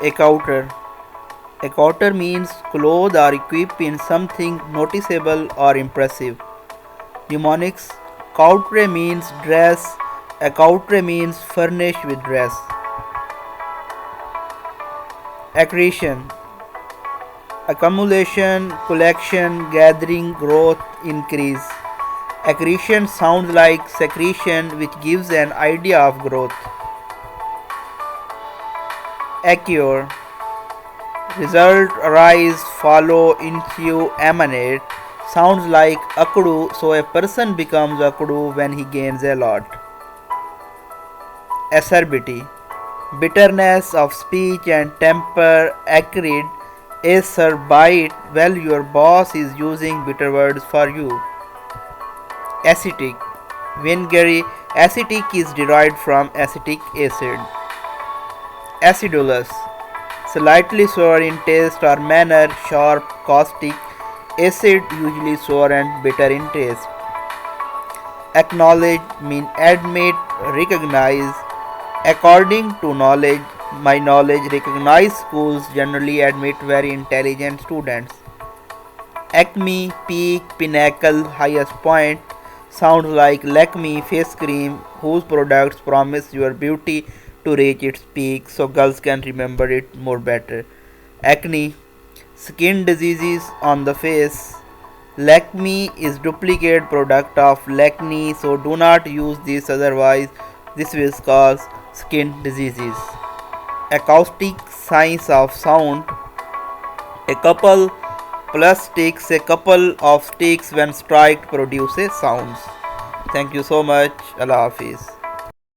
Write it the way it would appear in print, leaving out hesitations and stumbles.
Accouter. Accouter means clothed or equipped in something noticeable or impressive. Mnemonics. Coutre means dress. Accoutre means furnish with dress. Accretion. Accumulation, collection, gathering, growth, increase. Accretion sounds like secretion, which gives an idea of growth. Accure. Result, arise, follow, ensue, emanate. Sounds like accrue, so a person becomes accrue when he gains a lot. Acerbity. Bitterness of speech and temper. Acrid. Acerbite. Well, your boss is using bitter words for you. Acetic. Vinegary. Acetic is derived from acetic acid. Acidulous. Slightly sour in taste or manner, sharp, caustic. Acid usually sour and bitter in taste. Acknowledge mean admit, recognize. According to knowledge, my knowledge, recognized schools generally admit very intelligent students. Acme, peak, pinnacle, highest point. Sounds like Lakme face cream, whose products promise your beauty to reach its peak, so girls can remember it more better. Acne, skin diseases on the face. Lakme is duplicate product of Lakme, so do not use this, otherwise this will cause skin diseases. Acoustic, science of sound. A couple plus sticks, a couple of sticks when struck produces sounds. Thank you so much. Allah Hafiz.